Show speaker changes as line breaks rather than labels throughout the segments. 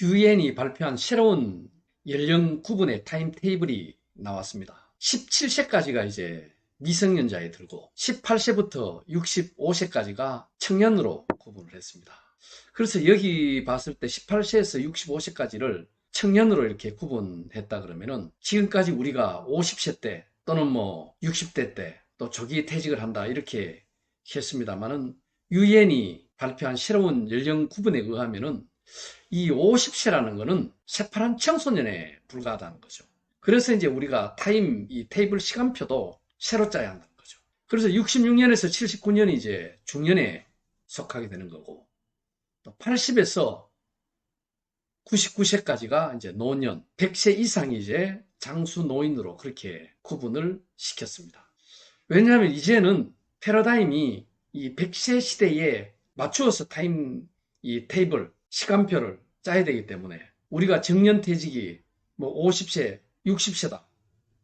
유엔이 발표한 새로운 연령 구분의 타임테이블이 나왔습니다. 17세까지가 이제 미성년자에 들고 18세부터 65세까지가 청년으로 구분을 했습니다. 그래서 여기 봤을 때 18세에서 65세까지를 청년으로 이렇게 구분했다 그러면은 지금까지 우리가 50세 때 또는 60대 때 또 조기 퇴직을 한다 이렇게 했습니다만은 유엔이 발표한 새로운 연령 구분에 의하면은 이 50세라는 거는 새파란 청소년에 불과하다는 거죠. 그래서 이제 우리가 이 테이블 시간표도 새로 짜야 한다는 거죠. 그래서 66년에서 79년이 이제 중년에 속하게 되는 거고, 또 80에서 99세까지가 이제 노년, 100세 이상이 이제 장수 노인으로 그렇게 구분을 시켰습니다. 왜냐하면 이제는 패러다임이 이 100세 시대에 맞추어서 이 테이블, 시간표를 짜야 되기 때문에 우리가 정년퇴직이 50세, 60세다.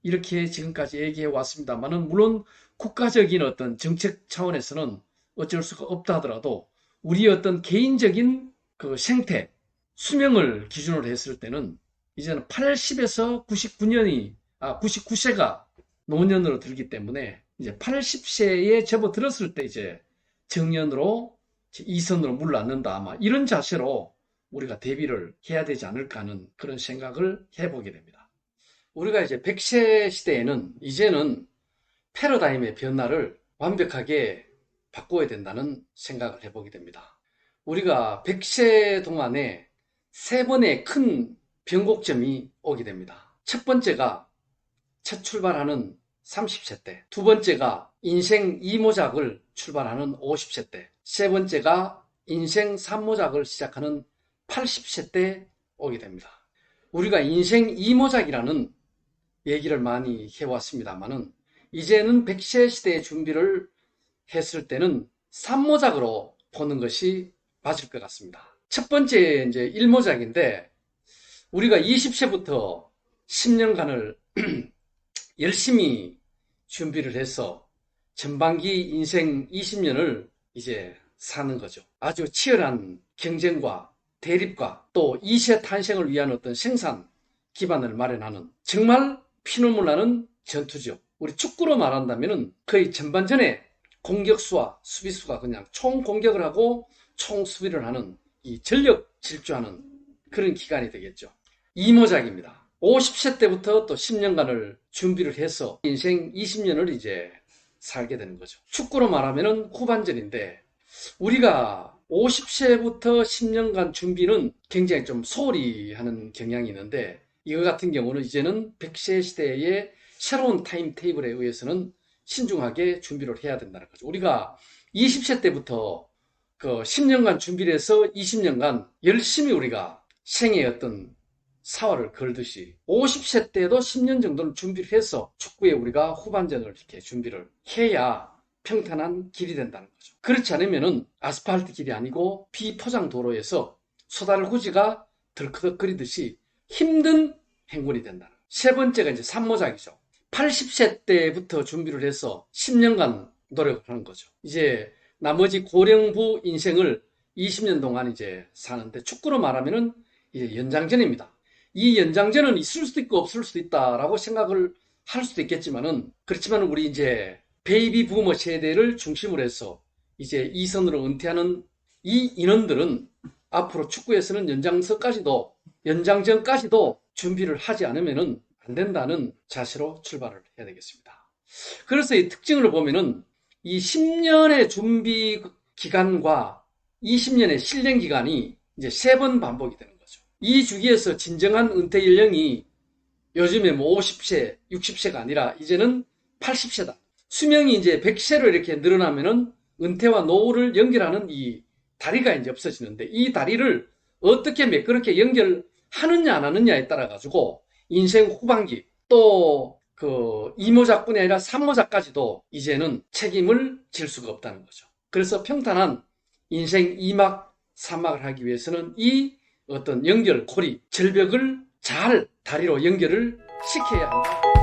이렇게 지금까지 얘기해 왔습니다만은 물론 국가적인 어떤 정책 차원에서는 어쩔 수가 없다 하더라도 우리의 어떤 개인적인 그 생태, 수명을 기준으로 했을 때는 이제는 80에서 99세가 노년으로 들기 때문에 이제 80세에 접어들었을 때 이제 정년으로 이선으로 물러앉는다. 아마 이런 자세로 우리가 대비를 해야 되지 않을까 하는 그런 생각을 해보게 됩니다. 우리가 이제 100세 시대에는 이제는 패러다임의 변화를 완벽하게 바꿔야 된다는 생각을 해보게 됩니다. 우리가 100세 동안에 3번의 큰 변곡점이 오게 됩니다. 첫 번째가 첫 출발하는 30세 때, 두 번째가 인생 2모작을 출발하는 50세 때, 세 번째가 인생 3모작을 시작하는 80세 때 오게 됩니다. 우리가 인생 2모작이라는 얘기를 많이 해왔습니다만은 이제는 100세 시대의 준비를 했을 때는 3모작으로 보는 것이 맞을 것 같습니다. 첫 번째 이제 1모작인데 우리가 20세부터 10년간을 열심히 준비를 해서 전반기 인생 20년을 이제 사는 거죠. 아주 치열한 경쟁과 대립과 또 2세 탄생을 위한 어떤 생산 기반을 마련하는 정말 피눈물 나는 전투죠. 우리 축구로 말한다면 거의 전반전에 공격수와 수비수가 그냥 총 공격을 하고 총 수비를 하는 이 전력 질주하는 그런 기간이 되겠죠. 2모작입니다. 50세 때부터 또 10년간을 준비를 해서 인생 20년을 이제 살게 되는 거죠. 축구로 말하면 후반전인데 우리가 50세부터 10년간 준비는 굉장히 좀 소홀히 하는 경향이 있는데 이거 같은 경우는 이제는 100세 시대의 새로운 타임테이블에 의해서는 신중하게 준비를 해야 된다는 거죠. 우리가 20세 때부터 그 10년간 준비를 해서 20년간 열심히 우리가 생애의 어떤 사활을 걸듯이 50세 때도 10년 정도는 준비를 해서 축구에 우리가 후반전을 이렇게 준비를 해야 평탄한 길이 된다는 거죠. 그렇지 않으면은 아스팔트 길이 아니고 비포장 도로에서 소달구지가 덜커덕거리듯이 힘든 행군이 된다는 거죠. 세 번째가 이제 3모작이죠. 80세 때부터 준비를 해서 10년간 노력을 하는 거죠. 이제 나머지 고령부 인생을 20년 동안 이제 사는데 축구로 말하면은 이제 연장전입니다. 이 연장전은 있을 수도 있고 없을 수도 있다라고 생각을 할 수도 있겠지만은 그렇지만 우리 이제 베이비 부머 세대를 중심으로 해서 이제 이선으로 은퇴하는 이 인원들은 앞으로 축구에서는 연장전까지도 준비를 하지 않으면은 안 된다는 자세로 출발을 해야 되겠습니다. 그래서 이 특징을 보면은 이 10년의 준비 기간과 20년의 실행 기간이 이제 3번 반복이 되는 거죠. 이 주기에서 진정한 은퇴 연령이 요즘에 50세, 60세가 아니라 이제는 80세다. 수명이 이제 100세로 이렇게 늘어나면은 은퇴와 노후를 연결하는 이 다리가 이제 없어지는데 이 다리를 어떻게 매끄럽게 연결하느냐 안 하느냐에 따라 가지고 인생 후반기 또 그 2모작뿐이 아니라 3모작까지도 이제는 책임을 질 수가 없다는 거죠. 그래서 평탄한 인생 2막, 3막을 하기 위해서는 이 어떤 연결고리, 절벽을 잘 다리로 연결을 시켜야 한다.